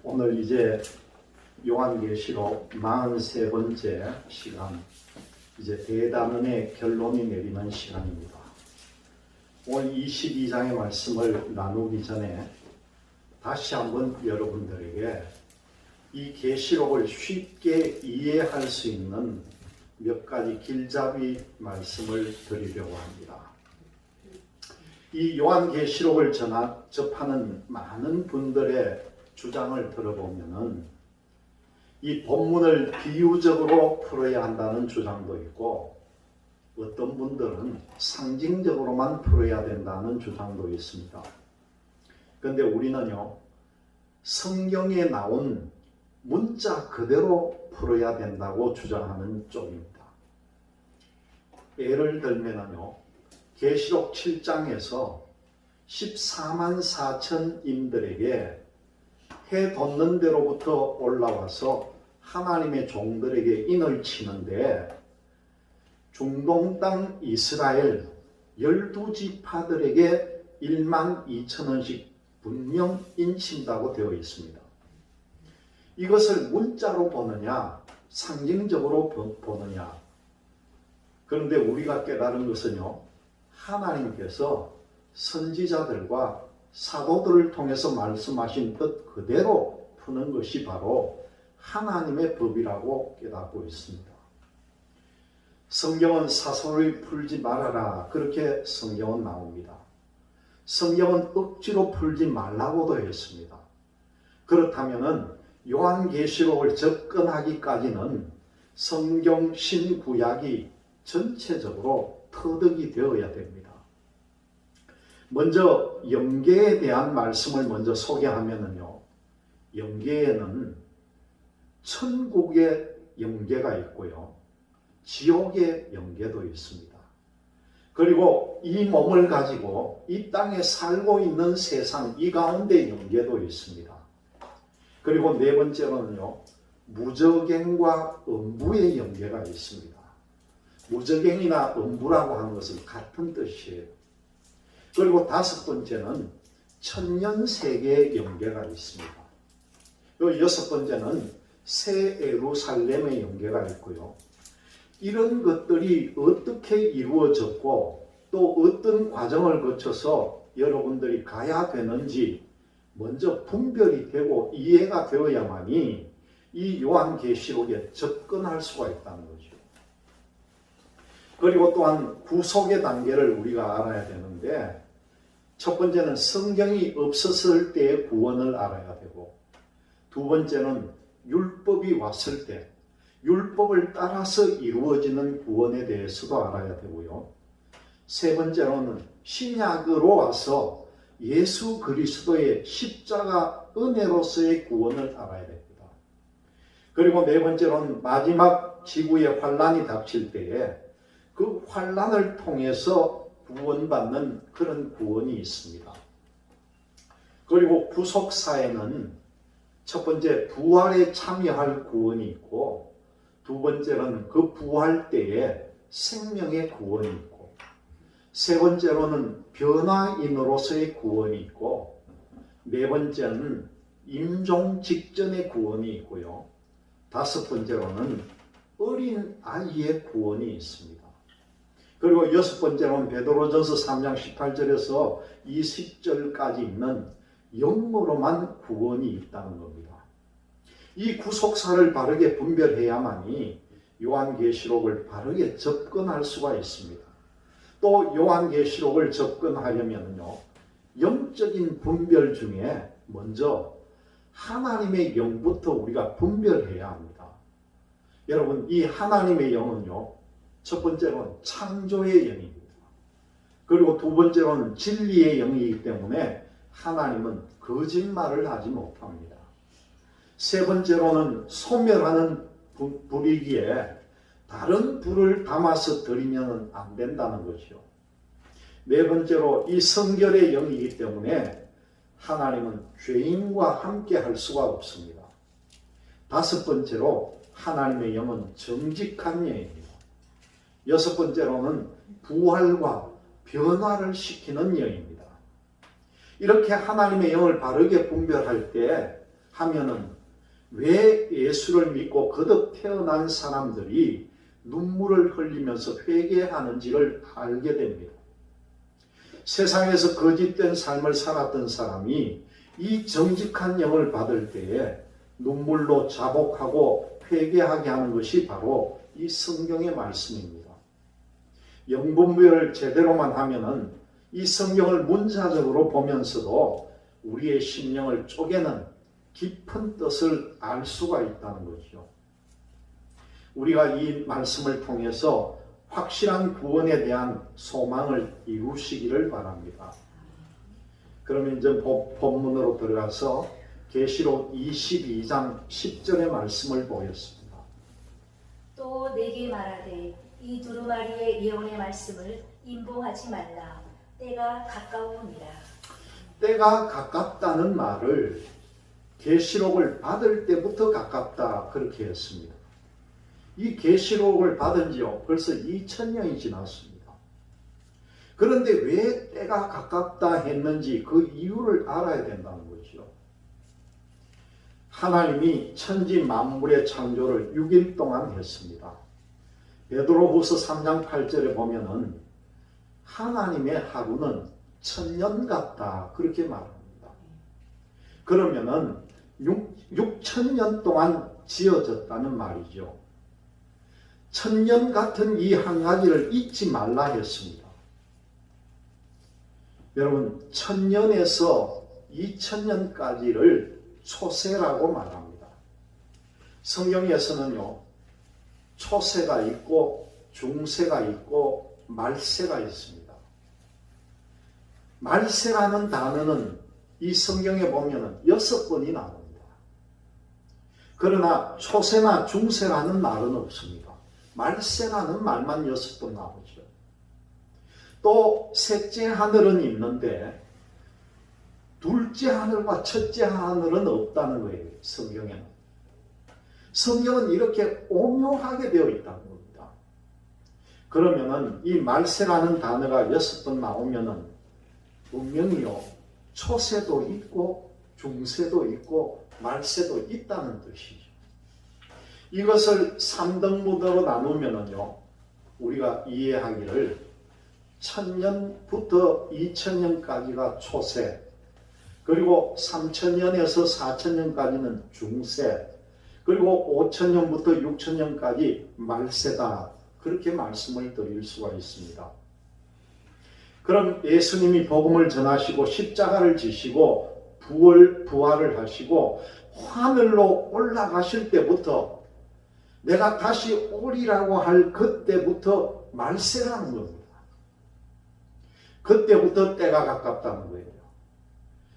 오늘 이제 요한계시록 43번째 시간, 이제 대단원의 결론이 내리는 시간입니다. 오늘 22장의 말씀을 나누기 전에 다시 한번 여러분들에게 이 계시록을 쉽게 이해할 수 있는 몇 가지 길잡이 말씀을 드리려고 합니다. 이 요한계시록을 접하는 많은 분들의 주장을 들어보면은 이 본문을 비유적으로 풀어야 한다는 주장도 있고, 어떤 분들은 상징적으로만 풀어야 된다는 주장도 있습니다. 그런데 우리는요, 성경에 나온 문자 그대로 풀어야 된다고 주장하는 쪽입니다. 예를 들면요, 계시록 7장에서 14만 4천인들에게 해 돋는 데로부터 올라와서 하나님의 종들에게 인을 치는데, 중동 땅 이스라엘 12지파들에게 1만 2천 원씩 분명 인친다고 되어 있습니다. 이것을 문자로 보느냐 상징적으로 보느냐, 그런데 우리가 깨달은 것은요, 하나님께서 선지자들과 사도들을 통해서 말씀하신 뜻 그대로 푸는 것이 바로 하나님의 법이라고 깨닫고 있습니다. 성경은 사설을 풀지 말아라, 그렇게 성경은 나옵니다. 성경은 억지로 풀지 말라고도 했습니다. 그렇다면 요한계시록을 접근하기까지는 성경 신구약이 전체적으로 터득이 되어야 됩니다. 먼저 영계에 대한 말씀을 먼저 소개하면요, 영계에는 천국의 영계가 있고요, 지옥의 영계도 있습니다. 그리고 이 몸을 가지고 이 땅에 살고 있는 세상, 이 가운데 영계도 있습니다. 그리고 네 번째로는요, 무저갱과 음부의 영계가 있습니다. 무저갱이나 음부라고 하는 것은 같은 뜻이에요. 그리고 다섯 번째는 천년세계의 영계가 있습니다. 그리고 여섯 번째는 새 예루살렘의 영계가 있고요. 이런 것들이 어떻게 이루어졌고 또 어떤 과정을 거쳐서 여러분들이 가야 되는지 먼저 분별이 되고 이해가 되어야만이 이 요한계시록에 접근할 수가 있다는 거죠. 그리고 또한 구속의 단계를 우리가 알아야 되는데, 첫 번째는 성경이 없었을 때의 구원을 알아야 되고, 두 번째는 율법이 왔을 때 율법을 따라서 이루어지는 구원에 대해서도 알아야 되고요. 세 번째로는 신약으로 와서 예수 그리스도의 십자가 은혜로서의 구원을 알아야 됩니다. 그리고 네 번째로는 마지막 지구의 환란이 닥칠 때에 그 환란을 통해서 구원받는 그런 구원이 있습니다. 그리고 구속사에는 첫 번째 부활에 참여할 구원이 있고, 두 번째는 그 부활 때에 생명의 구원이 있고, 세 번째로는 변화인으로서의 구원이 있고, 네 번째는 임종 직전의 구원이 있고요, 다섯 번째로는 어린 아이의 구원이 있습니다. 그리고 여섯 번째로는 베드로전서 3장 18절에서 20절까지 있는 영으로만 구원이 있다는 겁니다. 이 구속사를 바르게 분별해야만이 요한계시록을 바르게 접근할 수가 있습니다. 또 요한계시록을 접근하려면요, 영적인 분별 중에 먼저 하나님의 영부터 우리가 분별해야 합니다. 여러분, 이 하나님의 영은요, 첫 번째로는 창조의 영입니다. 그리고 두 번째로는 진리의 영이기 때문에 하나님은 거짓말을 하지 못합니다. 세 번째로는 소멸하는 불이기에 다른 불을 담아서 드리면 안 된다는 것이요. 네 번째로 이 성결의 영이기 때문에 하나님은 죄인과 함께 할 수가 없습니다. 다섯 번째로 하나님의 영은 정직한 영입니다. 여섯 번째로는 부활과 변화를 시키는 영입니다. 이렇게 하나님의 영을 바르게 분별할 때 하면은 왜 예수를 믿고 거듭 태어난 사람들이 눈물을 흘리면서 회개하는지를 알게 됩니다. 세상에서 거짓된 삶을 살았던 사람이 이 정직한 영을 받을 때에 눈물로 자복하고 회개하게 하는 것이 바로 이 성경의 말씀입니다. 영분별을 제대로만 하면은 이 성경을 문자적으로 보면서도 우리의 심령을 쪼개는 깊은 뜻을 알 수가 있다는 거죠. 우리가 이 말씀을 통해서 확실한 구원에 대한 소망을 이루시기를 바랍니다. 그러면 이제 본문으로 들어가서 계시록 22장 10절의 말씀을 보겠습니다. 또 내게 말하되 이 두루마리의 예언의 말씀을 임봉하지 말라. 때가 가까우니라. 때가 가깝다는 말을 계시록을 받을 때부터 가깝다 그렇게 했습니다. 이 계시록을 받은 지요 벌써 2000년이 지났습니다. 그런데 왜 때가 가깝다 했는지 그 이유를 알아야 된다는 거죠. 하나님이 천지 만물의 창조를 6일 동안 했습니다. 베드로후서 3장 8절에 보면은 하나님의 하루는 1000년 같다 그렇게 말합니다. 그러면은 6000년 동안 지어졌다는 말이죠. 1000년 같은 이 한 가지를 잊지 말라 했습니다. 여러분 1000년에서 2000년까지를 초세라고 말합니다. 성경에서는요 초세가 있고 중세가 있고 말세가 있습니다. 말세라는 단어는 이 성경에 보면 6번이 나옵니다. 그러나 초세나 중세라는 말은 없습니다. 말세라는 말만 6번 나오죠. 또 셋째 하늘은 있는데 둘째 하늘과 첫째 하늘은 없다는 거예요. 성경에는. 성경은 이렇게 오묘하게 되어 있다는 겁니다. 그러면은 이 말세라는 단어가 6번 나오면은 분명히요 초세도 있고 중세도 있고 말세도 있다는 뜻이죠. 이것을 3등분으로 나누면은요 우리가 이해하기를 1000년부터 2000년까지가 초세, 그리고 3000년에서 4000년까지는 중세, 그리고 5000년부터 6000년까지 말세다 그렇게 말씀을 드릴 수가 있습니다. 그럼 예수님이 복음을 전하시고 십자가를 지시고 부활을 하시고 하늘로 올라가실 때부터 내가 다시 오리라고 할 그때부터 말세라는 겁니다. 그때부터 때가 가깝다는 거예요.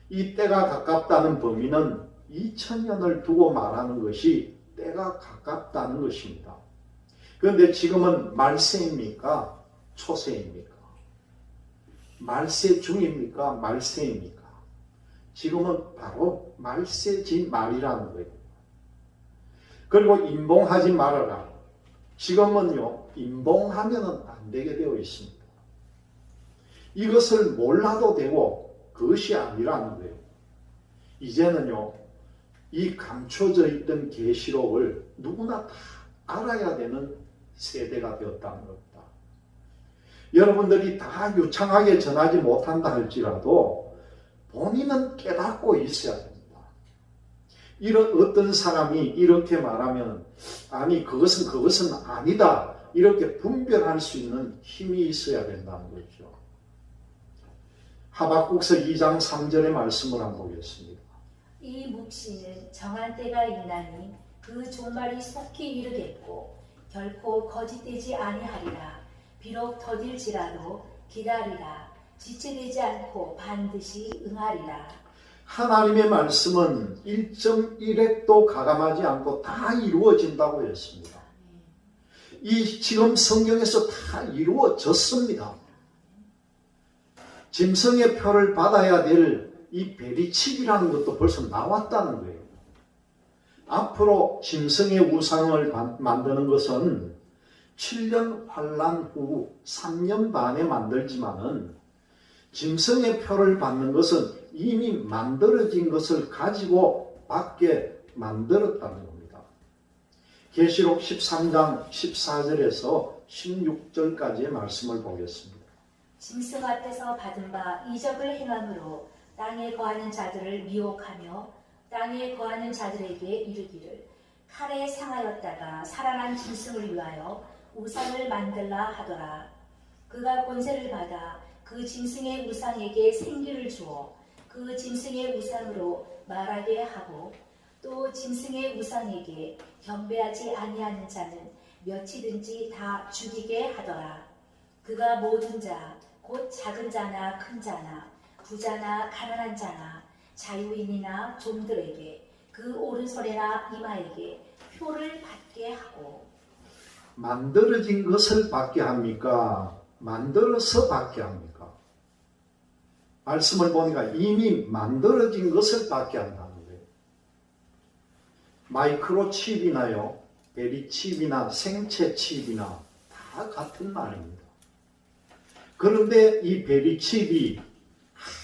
이 때가 가깝다는 범위는 2000년을 두고 말하는 것이 때가 가깝다는 것입니다. 그런데 지금은 말세입니까? 초세입니까? 말세 중입니까? 말세입니까? 지금은 바로 말세지 말이라는 거예요. 그리고 임봉하지 말아라. 지금은요 임봉하면 안 되게 되어 있습니다. 이것을 몰라도 되고 그것이 아니라는 거예요. 이제는요 이 감춰져 있던 계시록을 누구나 다 알아야 되는 세대가 되었다는 겁니다. 여러분들이 다 유창하게 전하지 못한다 할지라도 본인은 깨닫고 있어야 됩니다. 이런 어떤 사람이 이렇게 말하면 아니 그것은 아니다 이렇게 분별할 수 있는 힘이 있어야 된다는 거죠. 하박국서 2장 3절의 말씀을 한번 보겠습니다. 이 묵시는 정한 때가 있나니 그 종말이 속히 이르겠고 결코 거짓되지 아니하리라. 비록 더딜지라도 기다리라. 지체되지 않고 반드시 응하리라. 하나님의 말씀은 1.1획도 가감하지 않고 다 이루어진다고 했습니다. 이 지금 성경에서 다 이루어졌습니다. 짐승의 표를 받아야 될 이 베리칩이라는 것도 벌써 나왔다는 거예요. 앞으로 짐승의 우상을 만드는 것은 7년 환란 후 3년 반에 만들지만은 짐승의 표를 받는 것은 이미 만들어진 것을 가지고 받게 만들었다는 겁니다. 계시록 13장 14절에서 16절까지의 말씀을 보겠습니다. 짐승 앞에서 받은 바 이적을 행함으로 땅에 거하는 자들을 미혹하며 땅에 거하는 자들에게 이르기를 칼에 상하였다가 살아난 짐승을 위하여 우상을 만들라 하더라. 그가 권세를 받아 그 짐승의 우상에게 생기를 주어 그 짐승의 우상으로 말하게 하고 또 짐승의 우상에게 경배하지 아니하는 자는 몇이든지 다 죽이게 하더라. 그가 모든 자 곧 작은 자나 큰 자나 부자나 가난한 자나 자유인이나 종들에게 그 오른손이나 이마에게 표를 받게 하고. 만들어진 것을 받게 합니까? 만들어서 받게 합니까? 말씀을 보니까 이미 만들어진 것을 받게 한다는 거예요. 마이크로칩이나요, 베리칩이나 생체칩이나 다 같은 말입니다. 그런데 이 베리칩이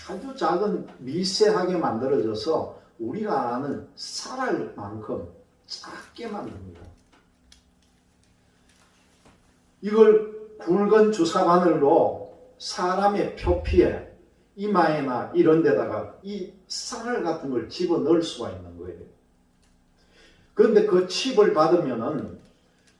아주 작은 미세하게 만들어져서 우리가 아는 쌀알만큼 작게 만듭니다. 이걸 굵은 주사바늘로 사람의 표피에 이마에나 이런 데다가 이 쌀알 같은 걸 집어넣을 수가 있는 거예요. 그런데 그 칩을 받으면은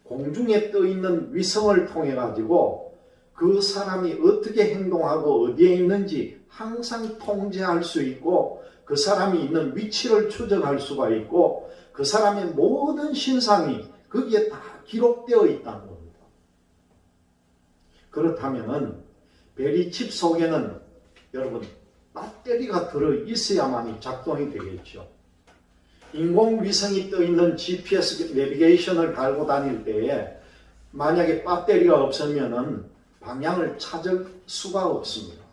공중에 떠 있는 위성을 통해 가지고 그 사람이 어떻게 행동하고 어디에 있는지 항상 통제할 수 있고 그 사람이 있는 위치를 추적할 수가 있고 그 사람의 모든 신상이 거기에 다 기록되어 있다는 겁니다. 그렇다면은 베리칩 속에는 여러분 배터리가 들어 있어야만이 작동이 되겠죠. 인공위성이 떠 있는 GPS 내비게이션을 달고 다닐 때에 만약에 배터리가 없으면은 방향을 찾을 수가 없습니다.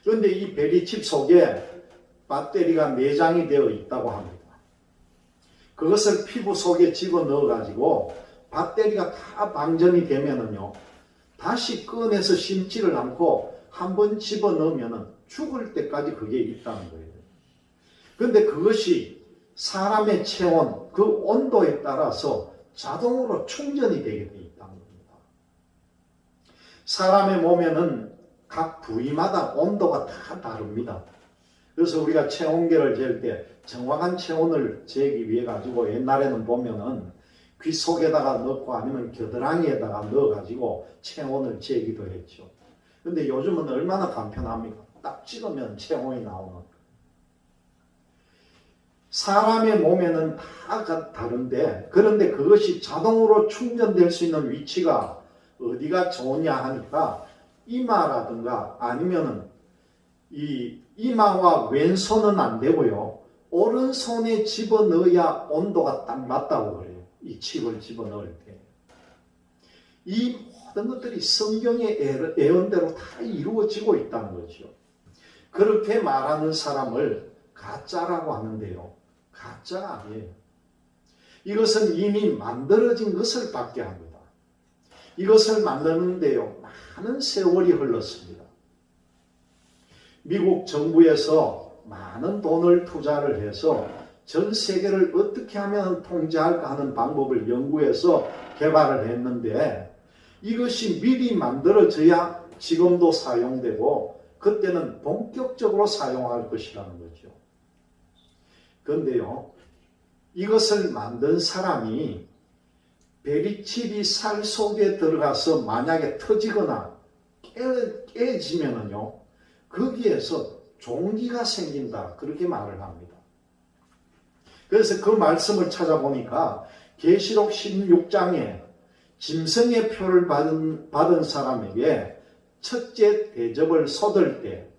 그런데 이 베리칩 속에 배터리가 내장이 되어 있다고 합니다. 그것을 피부 속에 집어넣어 가지고 배터리가 다 방전이 되면은요, 다시 꺼내서 심지를 않고 한번 집어넣으면은 죽을 때까지 그게 있다는 거예요. 그런데 그것이 사람의 체온, 그 온도에 따라서 자동으로 충전이 되게 돼 있다는 겁니다. 사람의 몸에는 각 부위마다 온도가 다 다릅니다. 그래서 우리가 체온계를 잴 때 정확한 체온을 재기 위해 가지고 옛날에는 보면은 귀 속에다가 넣고 아니면 겨드랑이에다가 넣어 가지고 체온을 재기도 했죠. 근데 요즘은 얼마나 간편합니까? 딱 찍으면 체온이 나오는. 사람의 몸에는 다 다른데, 그런데 그것이 자동으로 충전될 수 있는 위치가 어디가 좋냐 하니까 이마라든가 아니면은 이 이마와 왼손은 안 되고요, 오른손에 집어넣어야 온도가 딱 맞다고 그래요. 이 칩을 집어넣을 때. 이 모든 것들이 성경의 예언대로 다 이루어지고 있다는 거죠. 그렇게 말하는 사람을 가짜라고 하는데요, 가짜가 아니에요. 이것은 이미 만들어진 것을 받게 합니다. 이것을 만드는데요, 많은 세월이 흘렀습니다. 미국 정부에서 많은 돈을 투자를 해서 전 세계를 어떻게 하면 통제할까 하는 방법을 연구해서 개발을 했는데, 이것이 미리 만들어져야 지금도 사용되고 그때는 본격적으로 사용할 것이라는 거죠. 그런데요, 이것을 만든 사람이 베리칩이 살 속에 들어가서 만약에 터지거나 깨지면은요, 거기에서 종기가 생긴다, 그렇게 말을 합니다. 그래서 그 말씀을 찾아보니까 계시록 16장에 짐승의 표를 받은 사람에게 첫째 대접을 쏟을 때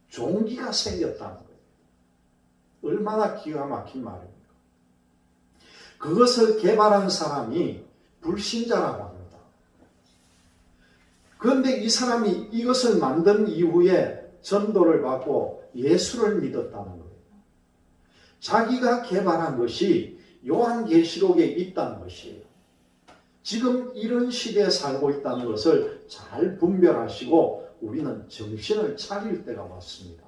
종기가 생겼다는 거예요. 얼마나 기가 막힌 말입니까? 그것을 개발한 사람이 불신자라고 합니다. 그런데 이 사람이 이것을 만든 이후에 전도를 받고 예수를 믿었다는 거예요. 자기가 개발한 것이 요한계시록에 있다는 것이에요. 지금 이런 시대에 살고 있다는 것을 잘 분별하시고 우리는 정신을 차릴 때가 왔습니다.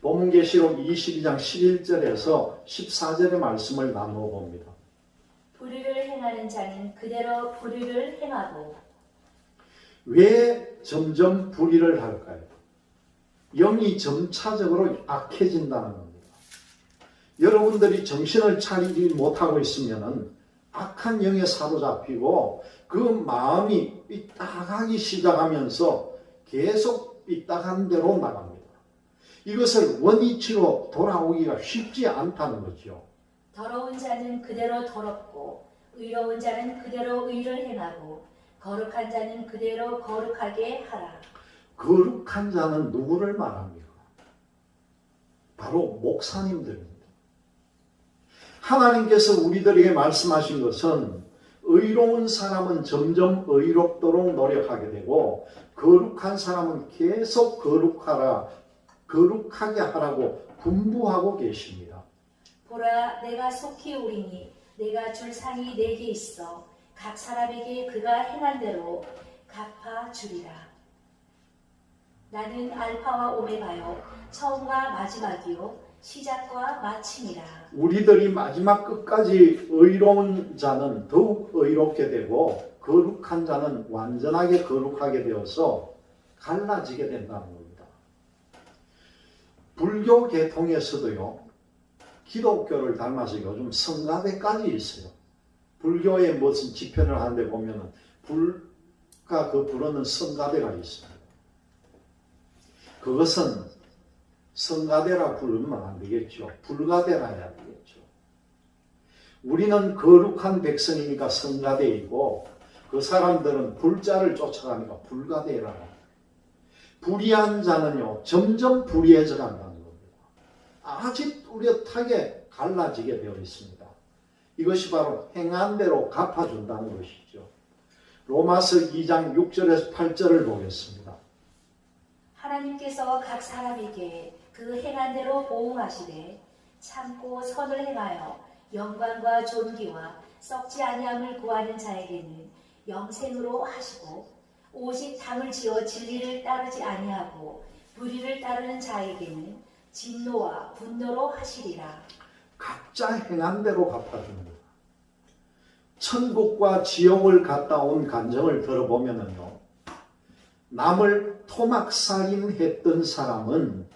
본문계시록 22장 11절에서 14절의 말씀을 나누어 봅니다. 불의를 행하는 자는 그대로 불의를 행하고. 왜 점점 불의를 할까요? 영이 점차적으로 악해진다는 겁니다. 여러분들이 정신을 차리지 못하고 있으면 악한 영에 사로잡히고 그 마음이 삐딱하기 시작하면서 계속 삐딱한 대로 나갑니다. 이것을 원위치로 돌아오기가 쉽지 않다는 거죠. 더러운 자는 그대로 더럽고 의로운 자는 그대로 의를 행하고 거룩한 자는 그대로 거룩하게 하라. 거룩한 자는 누구를 말합니까? 바로 목사님들입니다. 하나님께서 우리들에게 말씀하신 것은 의로운 사람은 점점 의롭도록 노력하게 되고 거룩한 사람은 계속 거룩하게 하라고 분부하고 계십니다. 보라, 내가 속히 오리니 내가 줄 상이 내게 있어 각 사람에게 그가 행한 대로 갚아 주리라. 나는 알파와 오메가요 처음과 마지막이요 시작과 마침이라. 우리들이 마지막 끝까지 의로운 자는 더욱 의롭게 되고 거룩한 자는 완전하게 거룩하게 되어서 갈라지게 된다는 겁니다. 불교 계통에서도요, 기독교를 닮아서 요즘 성가대까지 있어요. 불교에 무슨 집회를 하는데 보면은 불가 그 부르는 성가대가 있습니다. 그것은 성가대라 부르면 안 되겠죠. 불가대라 해야 되겠죠. 우리는 거룩한 백성이니까 성가대이고 그 사람들은 불자를 쫓아가니까 불가대라. 불의한 자는요 점점 불의해져 간다는 겁니다. 아주 뚜렷하게 갈라지게 되어 있습니다. 이것이 바로 행한 대로 갚아준다는 것이죠. 로마서 2장 6절에서 8절을 보겠습니다. 하나님께서 각 사람에게 그 행한 대로 보응하시되 참고 선을 행하여 영광과 존귀와 썩지 아니함을 구하는 자에게는 영생으로 하시고 오직 담을 지어 진리를 따르지 아니하고 불의를 따르는 자에게는 진노와 분노로 하시리라. 각자 행한 대로 갚아줍니다. 천국과 지옥을 갔다 온 간증을 들어보면요, 남을 토막살인했던 사람은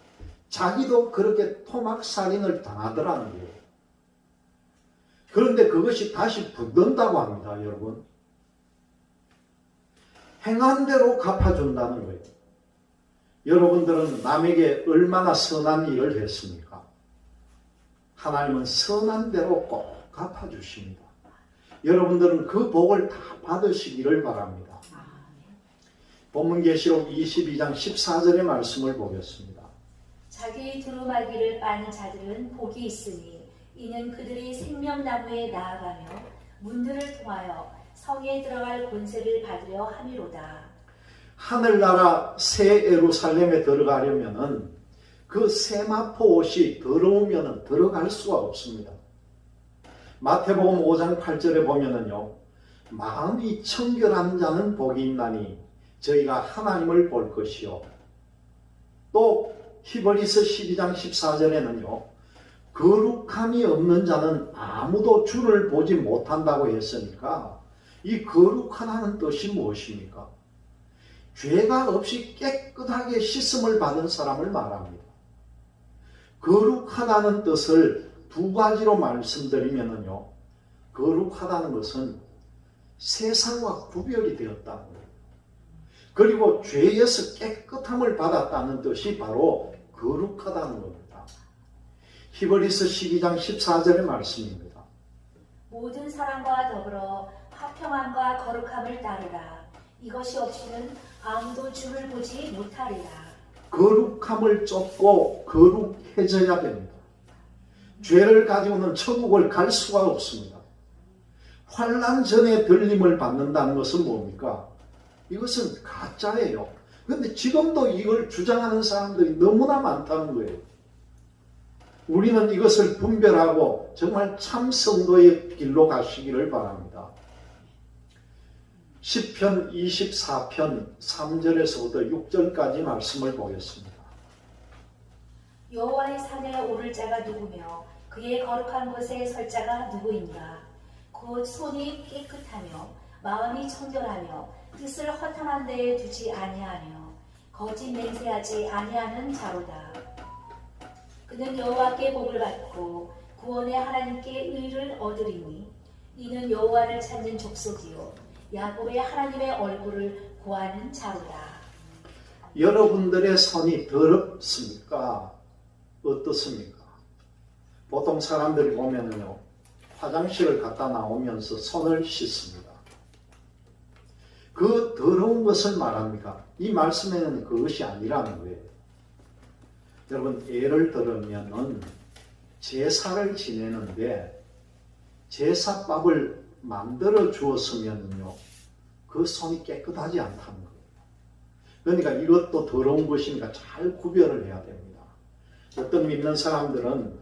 자기도 그렇게 토막살인을 당하더라는 거예요. 그런데 그것이 다시 붙는다고 합니다, 여러분. 행한 대로 갚아준다는 거예요. 여러분들은 남에게 얼마나 선한 일을 했습니까? 하나님은 선한 대로 꼭 갚아주십니다. 여러분들은 그 복을 다 받으시기를 바랍니다. 본문계시록 22장 14절의 말씀을 보겠습니다. 자기 두루마기를 빠는 자들은 복이 있으니 이는 그들이 생명나무에 나아가며 문들을 통하여 성에 들어갈 권세를 받으려 함이로다. 하늘나라 새 예루살렘에 들어가려면은 그 세마포 옷이 더러우면 들어갈 수가 없습니다. 마태복음 5장 8절에 보면은요, 마음이 청결한 자는 복이 있나니 저희가 하나님을 볼 것이요. 또 히브리서 12장 14절에는요, 거룩함이 없는 자는 아무도 주를 보지 못한다고 했으니까 이 거룩하다는 뜻이 무엇입니까? 죄가 없이 깨끗하게 씻음을 받은 사람을 말합니다. 거룩하다는 뜻을 두 가지로 말씀드리면요, 거룩하다는 것은 세상과 구별이 되었다는 거예요. 그리고 죄에서 깨끗함을 받았다는 뜻이 바로 거룩하다는 겁니다. 히브리서 12장 14절의 말씀입니다. 모든 사람과 더불어 화평함과 거룩함을 따르라. 이것이 없이는 아무도 주를 보지 못하리라. 거룩함을 쫓고 거룩해져야 됩니다. 죄를 가지고는 천국을 갈 수가 없습니다. 환난 전에 들림을 받는다는 것은 뭡니까? 이것은 가짜예요. 그런데 지금도 이걸 주장하는 사람들이 너무나 많다는 거예요. 우리는 이것을 분별하고 정말 참 성도의 길로 가시기를 바랍니다. 시편 24편 3절에서부터 6절까지 말씀을 보겠습니다. 여호와의 산에 오를 자가 누구며 그의 거룩한 곳에 설 자가 누구인가? 곧 손이 깨끗하며 마음이 청결하며 뜻을 허탄한 데에 두지 아니하며 거짓 맹세하지 아니하는 자로다. 그는 여호와께 복을 받고 구원의 하나님께 의를 얻으리니 이는 여호와를 찾는 족속이요 야곱의 하나님의 얼굴을 구하는 자로다. 여러분들의 손이 더럽습니까? 어떻습니까? 보통 사람들이 보면은요, 화장실을 갔다 나오면서 손을 씻습니다. 그 더러운 것을 말합니까? 이 말씀에는 그것이 아니라는 거예요. 여러분, 예를 들면은 제사를 지내는데 제사밥을 만들어 주었으면요, 그 손이 깨끗하지 않다는 거예요. 그러니까 이것도 더러운 것이니까 잘 구별을 해야 됩니다. 어떤 믿는 사람들은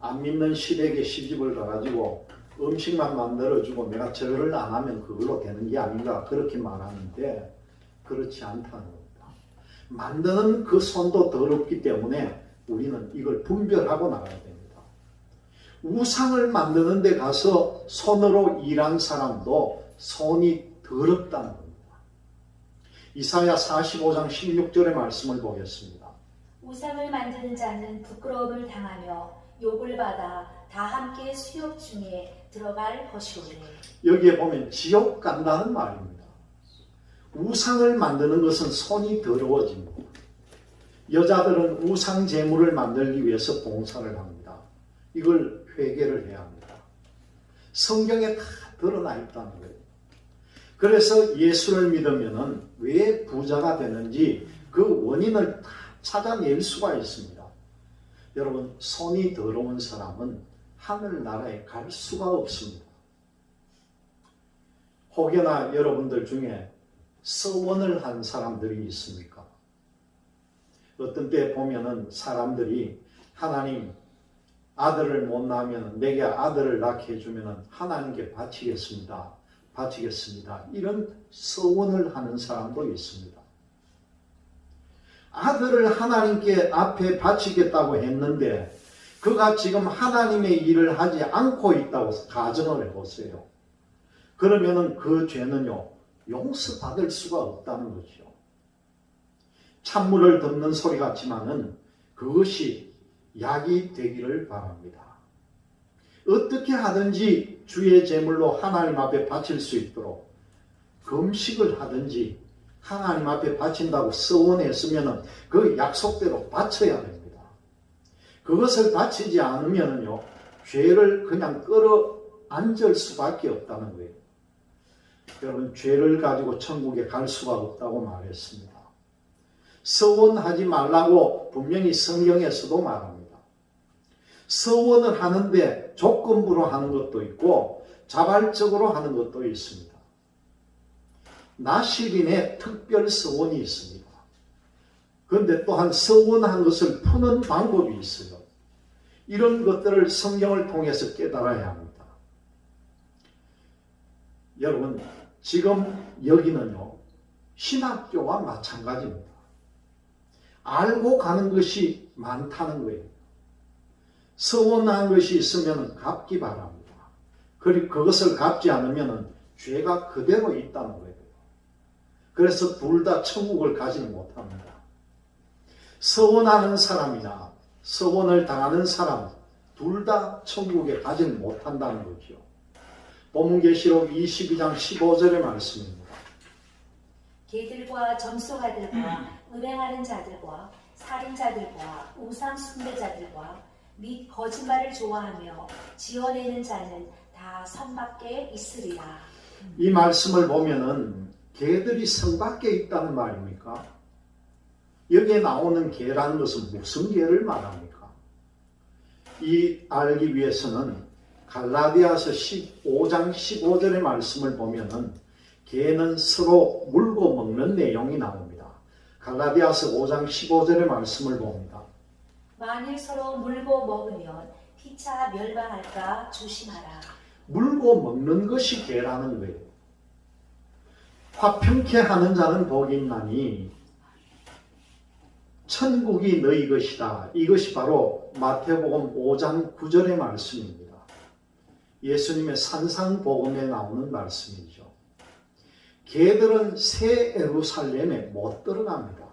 안 믿는 시댁에 시집을 가가지고 음식만 만들어주고 내가 절을 안 하면 그걸로 되는 게 아닌가 그렇게 말하는데 그렇지 않다는 겁니다. 만드는 그 손도 더럽기 때문에 우리는 이걸 분별하고 나가야 됩니다. 우상을 만드는 데 가서 손으로 일한 사람도 손이 더럽다는 겁니다. 이사야 45장 16절의 말씀을 보겠습니다. 우상을 만드는 자는 부끄러움을 당하며 욕을 받아 다 함께 수욕 중에 들어갈 것이오니. 여기에 보면 지옥 간다는 말입니다. 우상을 만드는 것은 손이 더러워집니다. 여자들은 우상 제물을 만들기 위해서 봉사를 합니다. 이걸 회개를 해야 합니다. 성경에 다 드러나 있다는 거예요. 그래서 예수를 믿으면은 왜 부자가 되는지 그 원인을 다 찾아낼 수가 있습니다. 여러분, 손이 더러운 사람은 하늘나라에 갈 수가 없습니다. 혹여나 여러분들 중에 서원을 한 사람들이 있습니까? 어떤 때 보면은 사람들이 하나님 아들을 못 낳으면 내게 아들을 낳게 해주면 하나님께 바치겠습니다. 이런 서원을 하는 사람도 있습니다. 아들을 하나님께 앞에 바치겠다고 했는데 그가 지금 하나님의 일을 하지 않고 있다고 가정을 해보세요. 그러면은 그 죄는요, 용서받을 수가 없다는 거죠. 찬물을 덮는 소리 같지만은 그것이 약이 되기를 바랍니다. 어떻게 하든지 주의 제물로 하나님 앞에 바칠 수 있도록 금식을 하든지 하나님 앞에 바친다고 서원했으면 그 약속대로 바쳐야 됩니다. 그것을 바치지 않으면요, 죄를 그냥 끌어안을 수밖에 없다는 거예요. 여러분, 죄를 가지고 천국에 갈 수가 없다고 말했습니다. 서원하지 말라고 분명히 성경에서도 말합니다. 서원을 하는데 조건부로 하는 것도 있고 자발적으로 하는 것도 있습니다. 나시린의 특별 서원이 있습니다. 그런데 또한 서원한 것을 푸는 방법이 있어요. 이런 것들을 성경을 통해서 깨달아야 합니다. 여러분, 지금 여기는요, 신학교와 마찬가지입니다. 알고 가는 것이 많다는 거예요. 서원한 것이 있으면 갚기 바랍니다. 그리고 그것을 갚지 않으면 죄가 그대로 있다는 거예요. 그래서 둘 다 천국을 가지는 못합니다. 서원하는 사람이나 서원을 당하는 사람 둘 다 천국에 가지는 못한다는 거죠. 본문계시록 22장 15절의 말씀입니다. 개들과 점수가들과 음행하는 자들과 살인자들과 우상 숭배자들과 및 거짓말을 좋아하며 지어내는 자는 다 성 밖에 있으리라. 이 말씀을 보면은 개들이 성 밖에 있다는 말입니까? 여기에 나오는 개라는 것은 무슨 개를 말합니까? 이 알기 위해서는 갈라디아서 15장 15절의 말씀을 보면은 개는 서로 물고 먹는 내용이 나옵니다. 갈라디아서 5장 15절의 말씀을 봅니다. 만일 서로 물고 먹으면 피차 멸망할까 조심하라. 물고 먹는 것이 개라는 거예요. 화평케 하는 자는 복이 있나니 천국이 너희 것이다. 이것이 바로 마태복음 5장 9절의 말씀입니다. 예수님의 산상복음에 나오는 말씀이죠. 개들은 새 예루살렘에 못 들어갑니다.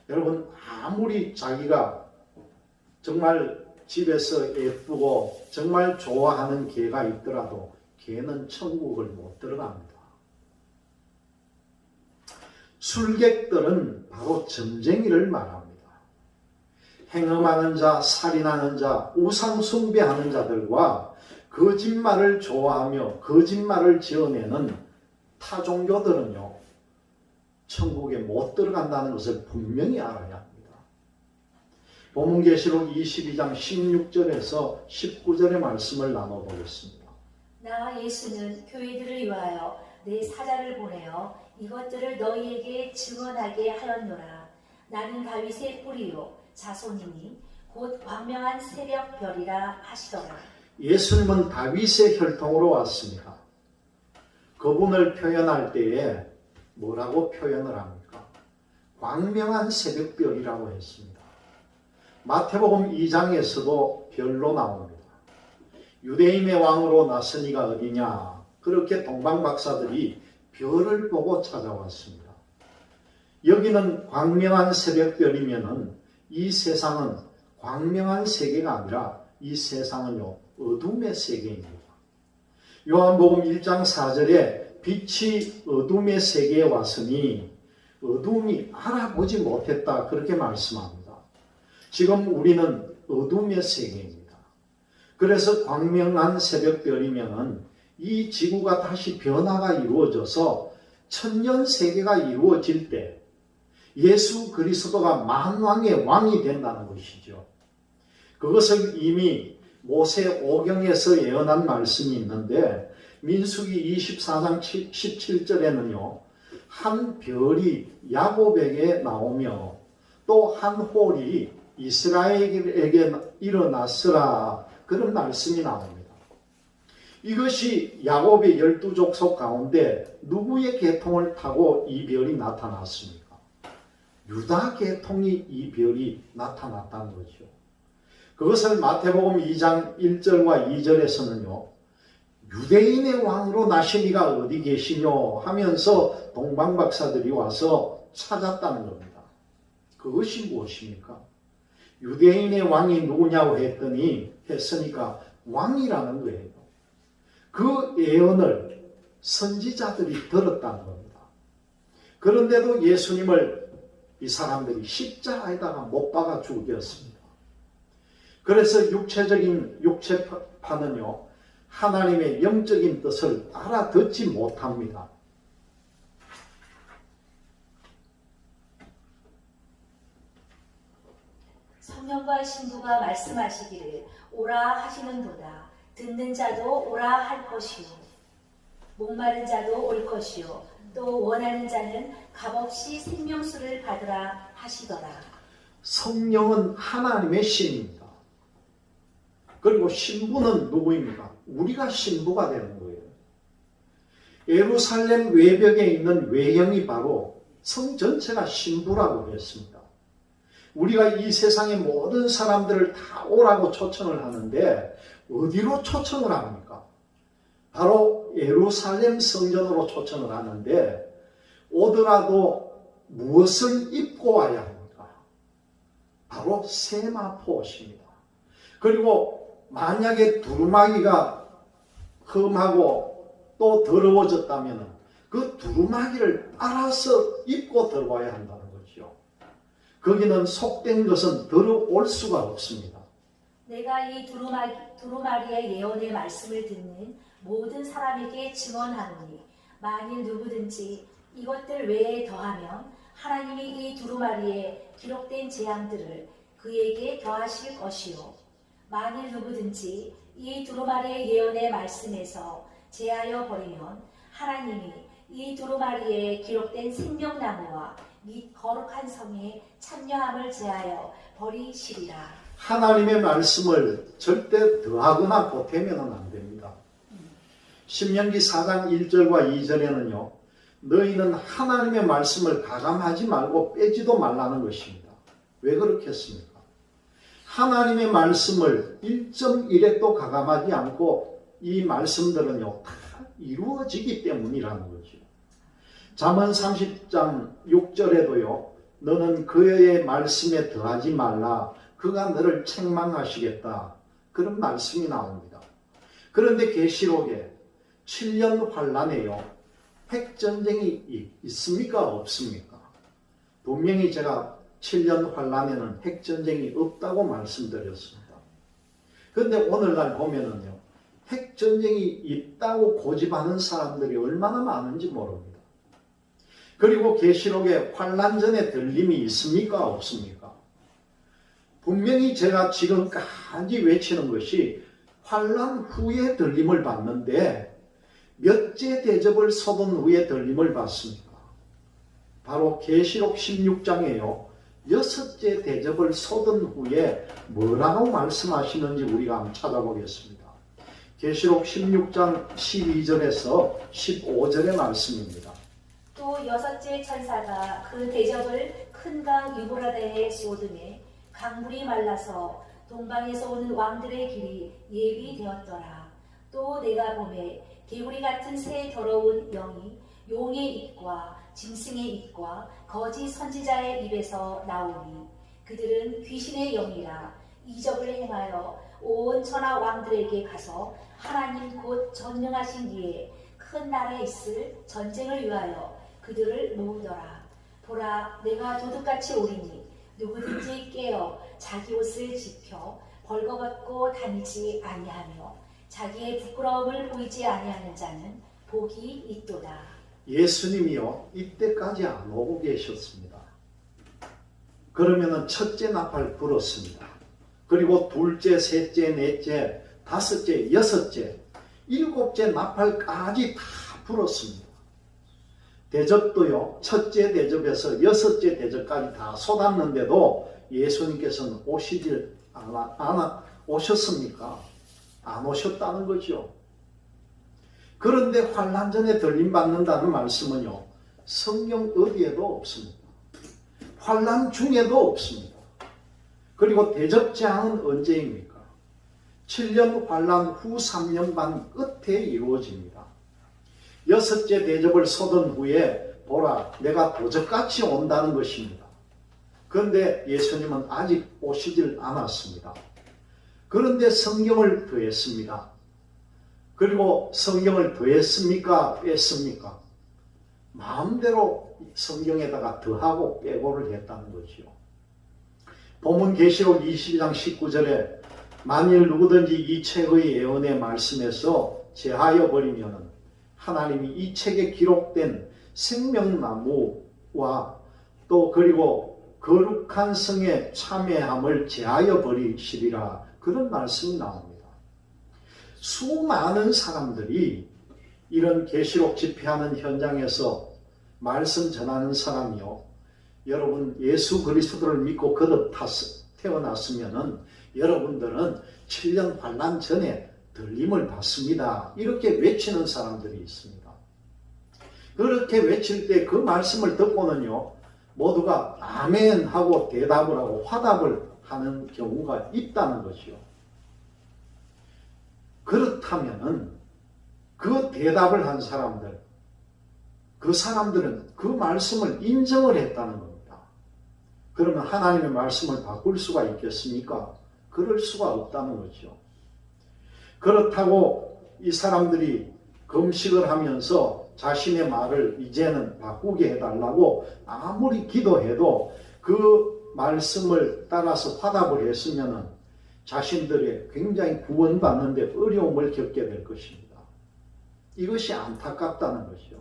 여러분, 아무리 자기가 정말 집에서 예쁘고 정말 좋아하는 개가 있더라도 개는 천국을 못 들어갑니다. 술객들은 바로 점쟁이를 말합니다. 행음하는 자, 살인하는 자, 우상 숭배하는 자들과 거짓말을 좋아하며 거짓말을 지어내는 타종교들은요, 천국에 못 들어간다는 것을 분명히 알아야 합니다. 본문계시록 22장 16절에서 19절의 말씀을 나눠보겠습니다. 나 예수는 교회들을 위하여 내 사자를 보내어 이것들을 너희에게 증언하게 하였노라. 나는 다윗의 뿌리요 자손이니 곧 광명한 새벽 별이라 하시더라. 예수님은 다윗의 혈통으로 왔습니다. 그분을 표현할 때에 뭐라고 표현을 합니까? 광명한 새벽별이라고 했습니다. 마태복음 2장에서도 별로 나옵니다. 유대인의 왕으로 나서니가 어디냐? 그렇게 동방박사들이 별을 보고 찾아왔습니다. 여기는 광명한 새벽별이면은 이 세상은 광명한 세계가 아니라 이 세상은요, 어둠의 세계입니다. 요한복음 1장 4절에 빛이 어둠의 세계에 왔으니 어둠이 알아보지 못했다, 그렇게 말씀합니다. 지금 우리는 어둠의 세계입니다. 그래서 광명한 새벽별이면은 이 지구가 다시 변화가 이루어져서 천년 세계가 이루어질 때 예수 그리스도가 만왕의 왕이 된다는 것이죠. 그것을 이미 모세 오경에서 예언한 말씀이 있는데 민수기 24장 17절에는요. 한 별이 야곱에게 나오며 또 한 홀이 이스라엘에게 일어났으라, 그런 말씀이 나옵니다. 이것이 야곱의 12족속 가운데 누구의 계통을 타고 이 별이 나타났습니까? 유다 계통이 이 별이 나타났다는 거죠. 그것을 마태복음 2장 1절과 2절에서는요. 유대인의 왕으로 나신 이가 어디 계시뇨 하면서 동방박사들이 와서 찾았다는 겁니다. 그것이 무엇입니까? 유대인의 왕이 누구냐고 했으니까 왕이라는 거예요. 그 예언을 선지자들이 들었다는 겁니다. 그런데도 예수님을 이 사람들이 십자가에다가 못 박아 죽였습니다. 그래서 육체파는요, 하나님의 영적인 뜻을 알아듣지 못합니다. 성령과 신부가 말씀하시기를 오라 하시는도다. 듣는 자도 오라 할 것이요 목마른 자도 올 것이요 또 원하는 자는 값없이 생명수를 받으라 하시더라. 성령은 하나님의 신입니다. 그리고 신부는 누구입니까? 우리가 신부가 되는 거예요. 예루살렘 외벽에 있는 외형이 바로 성 전체가 신부라고 했습니다. 우리가 이 세상의 모든 사람들을 다 오라고 초청을 하는데 어디로 초청을 합니까? 바로 예루살렘 성전으로 초청을 하는데 오더라도 무엇을 입고 와야 합니까? 바로 세마포옷입니다. 그리고 만약에 두루마기가 흠하고 또 더러워졌다면 그 두루마기를 따라서 입고 들어와야 한다는 거죠. 거기는 속된 것은 들어올 수가 없습니다. 내가 이 두루마리의 예언의 말씀을 듣는 모든 사람에게 증언하노니 만일 누구든지 이것들 외에 더하면 하나님이 이 두루마리에 기록된 재앙들을 그에게 더하실 것이요 만일 누구든지 이 두루마리의 예언의 말씀에서 제하여 버리면 하나님이 이 두루마리에 기록된 생명나무와 및 거룩한 성에 참여함을 제하여 버리시리라. 하나님의 말씀을 절대 더하거나 보태면 안 됩니다. 신명기 4장 1절과 2절에는요. 너희는 하나님의 말씀을 가감하지 말고 빼지도 말라는 것입니다. 왜 그렇겠습니까? 하나님의 말씀을 1.1획도 가감하지 않고 이 말씀들은요 다 이루어지기 때문이라는 거죠. 잠언 30장 6절에도요 너는 그의 말씀에 더하지 말라 그가 너를 책망하시겠다 그런 말씀이 나옵니다. 그런데 계시록에 7년 환란에요 핵전쟁이 있습니까 없습니까? 분명히 제가 7년 환란에는 핵전쟁이 없다고 말씀드렸습니다. 그런데 오늘날 보면은요 핵전쟁이 있다고 고집하는 사람들이 얼마나 많은지 모릅니다. 그리고 계시록에 환란 전에 들림이 있습니까 없습니까? 분명히 제가 지금까지 외치는 것이 환란 후에 들림을 받는데 몇째 대접을 쏟은 후에 들림을 받습니까? 바로 계시록 16장에요. 6째 대접을 쏟은 후에 뭐라고 말씀하시는지 우리가 한번 찾아보겠습니다. 계시록 16장 12절에서 15절의 말씀입니다. 또 6째 천사가 그 대접을 큰 강 유브라데에 쏟음에 강물이 말라서 동방에서 오는 왕들의 길이 예비되었더라. 또 내가 보매 개구리 같은 새 더러운 영이 용의 입과 짐승의 입과 거짓 선지자의 입에서 나오니 그들은 귀신의 영이라 이적을 행하여 온 천하 왕들에게 가서 하나님 곧 전능하신 이에 큰 나라에 있을 전쟁을 위하여 그들을 모으더라. 보라 내가 도둑같이 오리니 누구든지 깨어 자기 옷을 지켜 벌거벗고 다니지 아니하며 자기의 부끄러움을 보이지 아니하는 자는 복이 있도다. 예수님이요 이때까지 안 오고 계셨습니다. 그러면은 첫째 나팔 불었습니다. 그리고 둘째, 셋째, 넷째, 다섯째, 여섯째, 일곱째 나팔까지 다 불었습니다. 대접도요 첫째 대접에서 여섯째 대접까지 다 쏟았는데도 예수님께서는 오셨습니까? 안 오셨다는 거죠. 그런데 환란 전에 들림 받는다는 말씀은요 성경 어디에도 없습니다. 환란 중에도 없습니다. 그리고 대접제한은 언제입니까? 7년 환란 후 3년 반 끝에 이루어집니다. 여섯째 대접을 쏟은 후에 보라 내가 도적같이 온다는 것입니다. 그런데 예수님은 아직 오시질 않았습니다. 그런데 성경을 더했습니다. 그리고 성경을 더했습니까? 뺐습니까? 마음대로 성경에다가 더하고 빼고를 했다는 거죠. 본문 계시록 22장 19절에 만일 누구든지 이 책의 예언의 말씀에서 제하여 버리면 하나님이 이 책에 기록된 생명나무와 또 그리고 거룩한 성의 참회함을 제하여 버리시리라 그런 말씀이 나옵니다. 수많은 사람들이 이런 계시록 집회하는 현장에서 말씀 전하는 사람이요. 여러분 예수 그리스도를 믿고 거듭 태어났으면은 여러분들은 7년 환란 전에 들림을 받습니다. 이렇게 외치는 사람들이 있습니다. 그렇게 외칠 때 그 말씀을 듣고는요. 모두가 아멘 하고 대답을 하고 화답을 하는 경우가 있다는 것이요. 그렇다면은 그 대답을 한 사람들, 그 사람들은 그 말씀을 인정을 했다는 겁니다. 그러면 하나님의 말씀을 바꿀 수가 있겠습니까? 그럴 수가 없다는 거죠. 그렇다고 이 사람들이 금식을 하면서 자신의 말을 이제는 바꾸게 해달라고 아무리 기도해도 그 말씀을 따라서 화답을 했으면은 자신들이 굉장히 구원받는데 어려움을 겪게 될 것입니다. 이것이 안타깝다는 것이죠.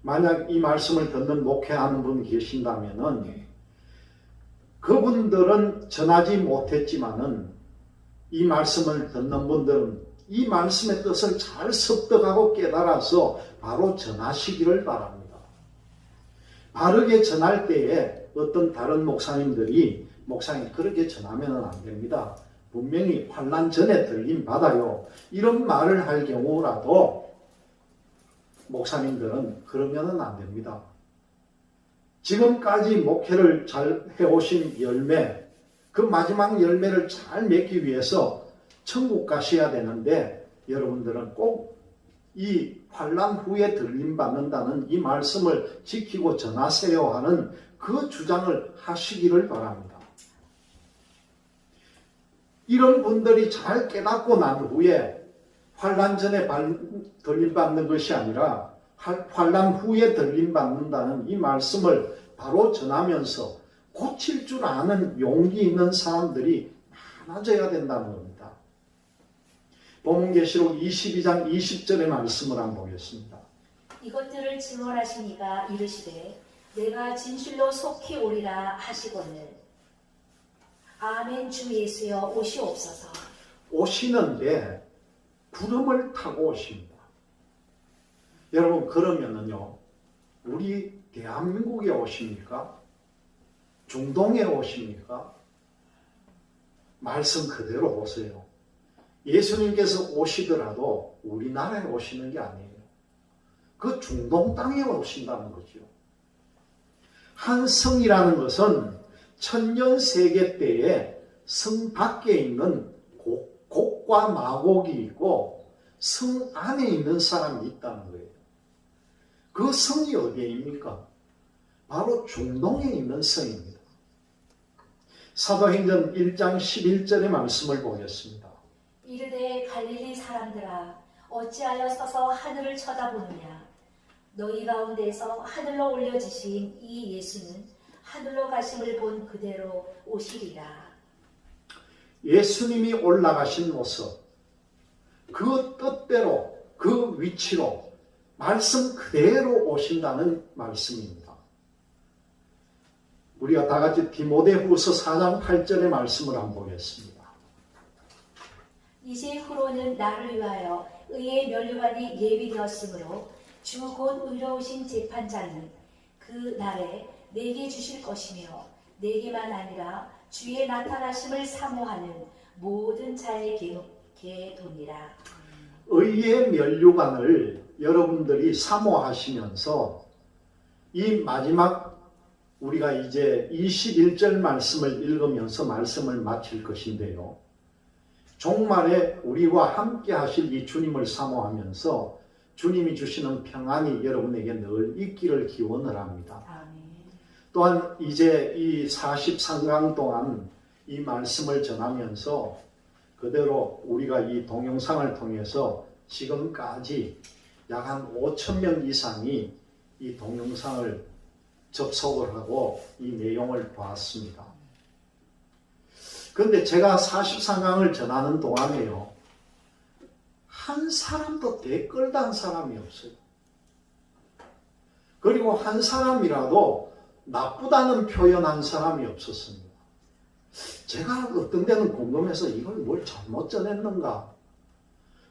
만약 이 말씀을 듣는 목회하는 분이 계신다면은 그분들은 전하지 못했지만은 이 말씀을 듣는 분들은 이 말씀의 뜻을 잘 습득하고 깨달아서 바로 전하시기를 바랍니다. 바르게 전할 때에 어떤 다른 목사님들이 목사님 그렇게 전하면 안 됩니다. 분명히 환란 전에 들림 받아요. 이런 말을 할 경우라도 목사님들은 그러면 안 됩니다. 지금까지 목회를 잘 해오신 열매, 그 마지막 열매를 잘 맺기 위해서 천국 가셔야 되는데 여러분들은 꼭 이 환난 후에 들림받는다는 이 말씀을 지키고 전하세요 하는 그 주장을 하시기를 바랍니다. 이런 분들이 잘 깨닫고 난 후에 환난 전에 들림받는 것이 아니라 환난 후에 들림받는다는 이 말씀을 바로 전하면서 고칠 줄 아는 용기 있는 사람들이 많아져야 된다는 겁니다. 본문계시록 22장 20절의 말씀을 한번 보겠습니다. 이것들을 증언하시니가 이르시되 내가 진실로 속히 오리라 하시거늘 아멘. 주 예수여 오시옵소서. 오시는데 구름을 타고 오십니다. 여러분, 그러면은요, 우리 대한민국에 오십니까? 중동에 오십니까? 말씀 그대로 보세요. 예수님께서 오시더라도 우리나라에 오시는 게 아니에요. 그 중동 땅에 오신다는 거죠. 한 성이라는 것은 천년세계 때에 성 밖에 있는 곡과 마곡이 있고 성 안에 있는 사람이 있다는 거예요. 그 성이 어디입니까? 바로 중동에 있는 성입니다. 사도행전 1장 11절의 말씀을 보겠습니다. 이르되 갈릴리 사람들아 어찌하여 서서 하늘을 쳐다보느냐 너희 가운데서 하늘로 올려지신 이 예수는 하늘로 가심을 본 그대로 오시리라. 예수님이 올라가신 모습, 그 뜻대로 그 위치로 말씀 그대로 오신다는 말씀입니다. 우리가 다 같이 디모데후서 4장 8절의 말씀을 한번 보겠습니다. 이제 후로는 나를 위하여 의의 면류관이 예비되었으므로 주 곧 의로우신 재판장은 그 날에 내게 주실 것이며 내게만 아니라 주의 나타나심을 사모하는 모든 자에게 도니라. 의의 면류관을 여러분들이 사모하시면서 이 마지막 우리가 이제 21절 말씀을 읽으면서 말씀을 마칠 것인데요. 종말에 우리와 함께 하실 이 주님을 사모하면서 주님이 주시는 평안이 여러분에게 늘 있기를 기원을 합니다. 아멘. 또한 이제 이 43강 동안 이 말씀을 전하면서 그대로 우리가 이 동영상을 통해서 지금까지 약 한 5,000명 이상이 이 동영상을 접속을 하고 이 내용을 보았습니다. 그런데 제가 43강을 전하는 동안에요, 한 사람도 댓글 단 사람이 없어요. 그리고 한 사람이라도 나쁘다는 표현한 사람이 없었습니다. 제가 어떤 데는 궁금해서 이걸 뭘 잘못 전했는가?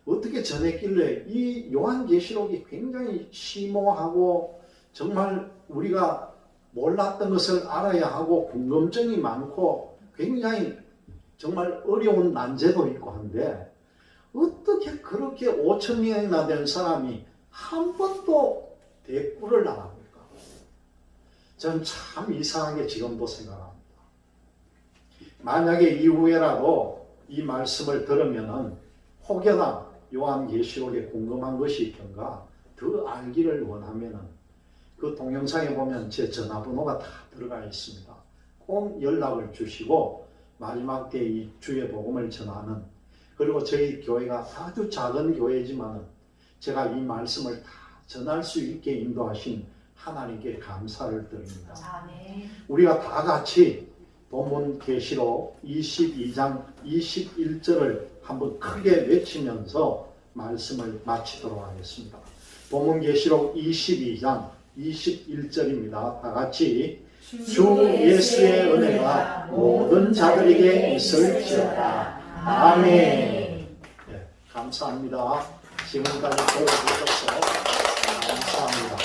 어떻게 전했길래 이 요한계시록이 굉장히 심오하고 정말 우리가 몰랐던 것을 알아야 하고 궁금증이 많고 굉장히 정말 어려운 난제도 있고 한데 어떻게 그렇게 5,000명이나 된 사람이 한 번도 대꾸를 안 합니까? 저는 참 이상하게 지금도 생각합니다. 만약에 이후에라도 이 말씀을 들으면은 혹여나 요한계시록에 궁금한 것이 있던가 더 알기를 원하면은 그 동영상에 보면 제 전화번호가 다 들어가 있습니다. 꼭 연락을 주시고 마지막 때 이 주의 복음을 전하는, 그리고 저희 교회가 아주 작은 교회지만 제가 이 말씀을 다 전할 수 있게 인도하신 하나님께 감사를 드립니다. 아멘. 우리가 다 같이 본문 계시록 22장 21절을 한번 크게 외치면서 말씀을 마치도록 하겠습니다. 본문 계시록 22장 21절입니다. 다 같이 주 예수의 은혜가 모든 자들에게 있을지어다. 아멘. 네, 감사합니다. 지금까지 보여주셔서 감사합니다.